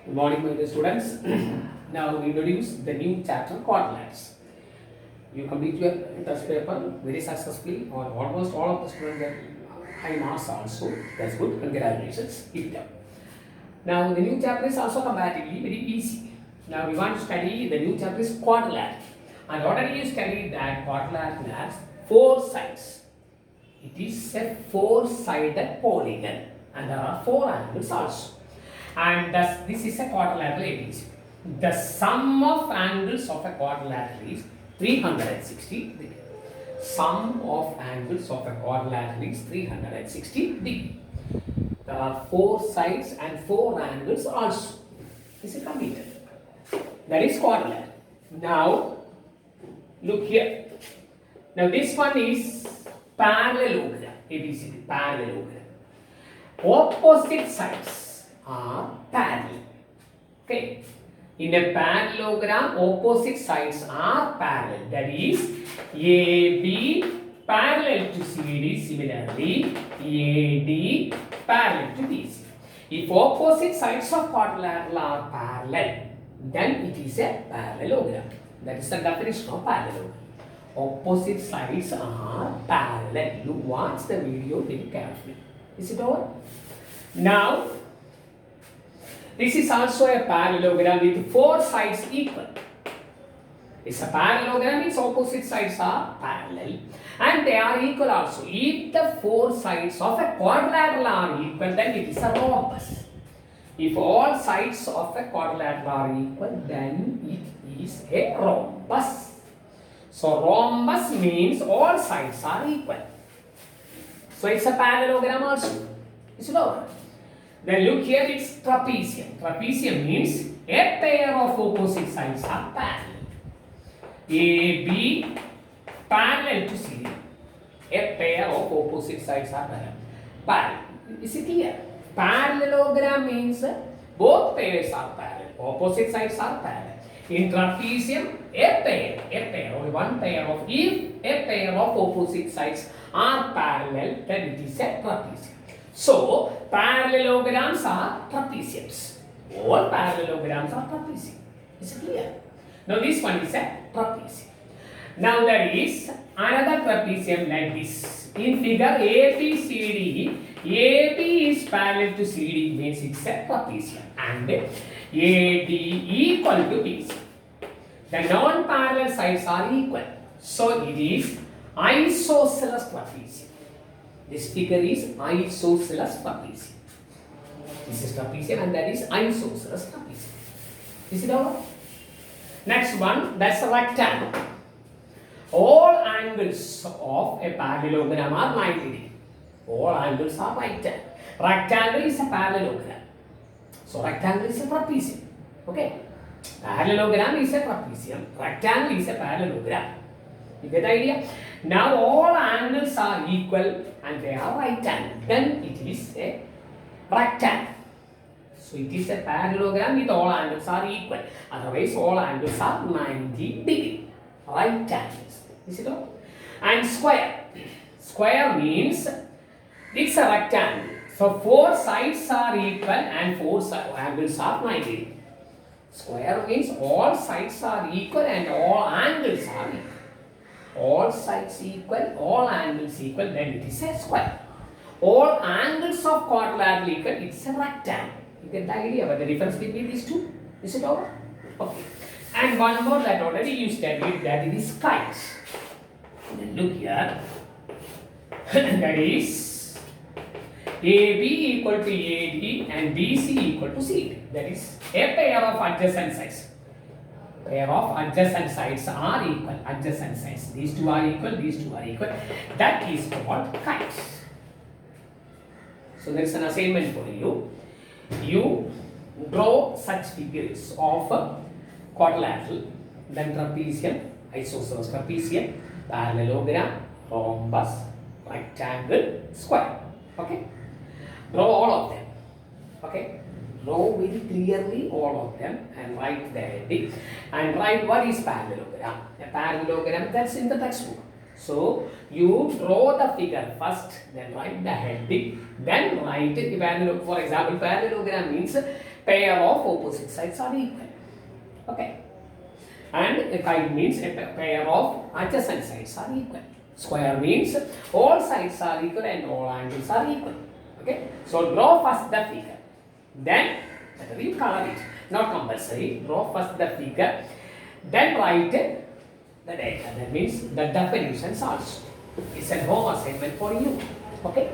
Good morning, my dear students. Now we introduce the new chapter quadrilaterals. You complete your test paper very successfully, or almost all of the students get high marks also. That's good. Congratulations. Keep it up. Now the new chapter is also comparatively very easy. Now we want to study the new chapter is quadrilateral, and already you studied that quadrilateral has four sides. It is a four-sided polygon, and there are four angles also. And thus, this is a quadrilateral ABC. The sum of angles of a quadrilateral is 360 degrees. Sum of angles of a quadrilateral is 360 degrees. There are four sides and four angles also. This is completed. That is quadrilateral. Now, look here. Now, this one is parallelogram. ABCD, parallelogram. Opposite sides are parallel. Okay. In a parallelogram, opposite sides are parallel. That is, AB parallel to CD, similarly, AD parallel to BC. If opposite sides of quadrilateral are parallel, then it is a parallelogram. That is the definition of parallelogram. Opposite sides are parallel. You watch the video very carefully. Is it over? Now, this is also a parallelogram with four sides equal. It's a parallelogram, its opposite sides are parallel and they are equal also. If the four sides of a quadrilateral are equal, then it is a rhombus. If all sides of a quadrilateral are equal, then it is a rhombus. So, rhombus means all sides are equal. So, it's a parallelogram also. Is it over? Then look here, it's trapezium. Trapezium means a pair of opposite sides are parallel. AB parallel to CD. A pair of opposite sides are parallel. Parallel. Is it clear? Parallelogram means both pairs are parallel. Opposite sides are parallel. In trapezium, a pair, only one pair of, if a pair of opposite sides are parallel, then it is a trapezium. So, parallelograms are trapeziums. All parallelograms are trapezium. Is it clear? Now, this one is a trapezium. Now, there is another trapezium like this. In figure ABCD, AB is parallel to CD, means it's a trapezium. And AD equal to BC. The non-parallel sides are equal. So, it is isosceles trapezium. This figure is isosceles trapezium. This is trapezium and that is isosceles trapezium. Is it over? Next one, that's a rectangle. All angles of a parallelogram are 90 degrees. All angles are right angle. Rectangle is a parallelogram. So, rectangle is a trapezium. Okay? Parallelogram is a trapezium. Rectangle is a parallelogram. You get the idea? Now all angles are equal and they are right angle. Then it is a rectangle. So it is a parallelogram with all angles are equal. Otherwise all angles are 90 degree. Right angles. Is it all? And square. Square means it's a rectangle. So four sides are equal and four angles are 90 degree. Square means all sides are equal and all angles are equal. All sides equal, all angles equal, then it is a square. All angles of quadrilateral equal, it's a rectangle. You get the idea about the difference between these two? Is it over? Okay. And one more that already you studied, that is kite. Then look here. That is AB equal to AD and BC equal to CD. That is a pair of adjacent sides. Pair of adjacent sides are equal. Adjacent sides. These two are equal, these two are equal. That is called kite. So there is an assignment for you. You draw such figures of quadrilateral, then trapezium, isosceles trapezium, parallelogram, rhombus, rectangle, square. Okay? Draw all of them. Okay? Draw very clearly all of them and write the heading and write what is parallelogram. A parallelogram, that's in the textbook. So you draw the figure first, then write the heading, then write it. For example, parallelogram means pair of opposite sides are equal. Okay. And a kite means a pair of adjacent sides are equal. Square means all sides are equal and all angles are equal. Okay. So draw first the figure. Then you color it. Not compulsory. Draw first the figure. Then write the data. That means the definitions also. It's a home assignment for you. Okay.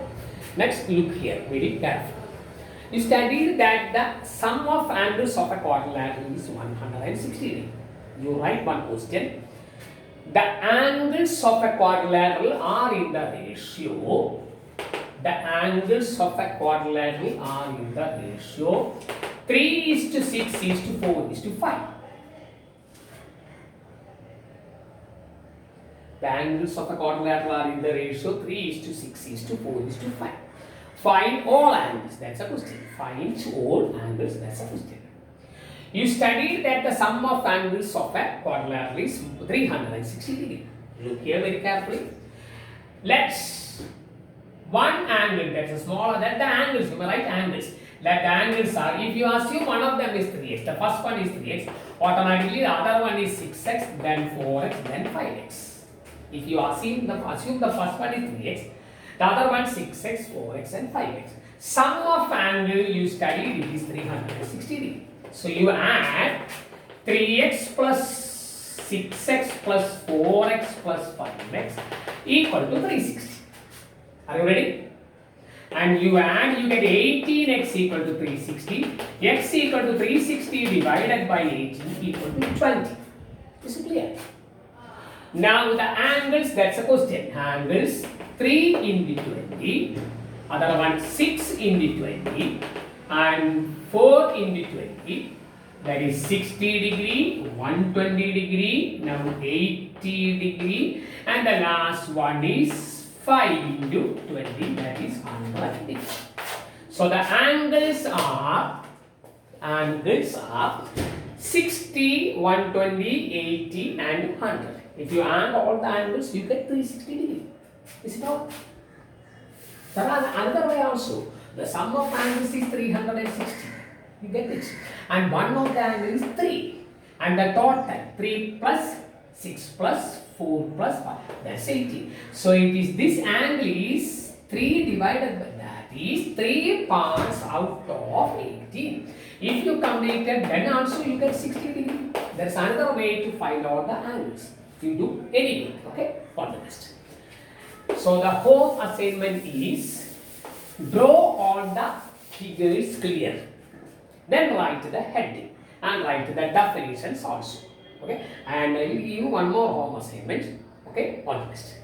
Next, look here. Very careful. You studied that the sum of angles of a quadrilateral is 160 degrees. You write one question. The angles of a quadrilateral are in the ratio. The angles of a quadrilateral are in the ratio 3:6:4:5. The angles of a quadrilateral are in the ratio 3:6:4:5. Find all angles. That's a question. Find all angles. That's a question. You studied that the sum of angles of a quadrilateral is 360 degrees. Look here very carefully. Let's one angle that's smaller than the angles. You may write angles. That the angles are, if you assume one of them is 3x, the first one is 3x, automatically the other one is 6x, then 4x, then 5x. If you assume the first one is 3x, the other one 6x, 4x, and 5x. Sum of angle you studied is 360 degrees. So you add 3x plus 6x plus 4x plus 5x equal to 360. Are you ready? And you add, you get 18x equal to 360. X equal to 360 divided by 18 equal to 20. Is it clear? Now the angles, that's a question. Angles 3 into 20, other one 6 into 20, and 4 into 20. That is 60 degree, 120 degree, now 80 degree, and the last one is 5 into 20, that is 100 degree. So the angles are 60, 120, 80, and 100. If you add all the angles, you get 360 degree. Is it all? There are another way also. The sum of angles is 360. You get it? And one of the angles is 3. And the total 3 plus 6 plus 4 plus 5. That's 18. So it is this angle is 3 divided by that is 3 parts out of 18. If you complete it, then also you get 60 degree. There's another way to find all the angles. You do anyway. Okay? All the best. So the whole assignment is draw all the figures clear. Then write the heading and write the definitions also. Okay? And I will give you one more home assignment. Okay? All the best.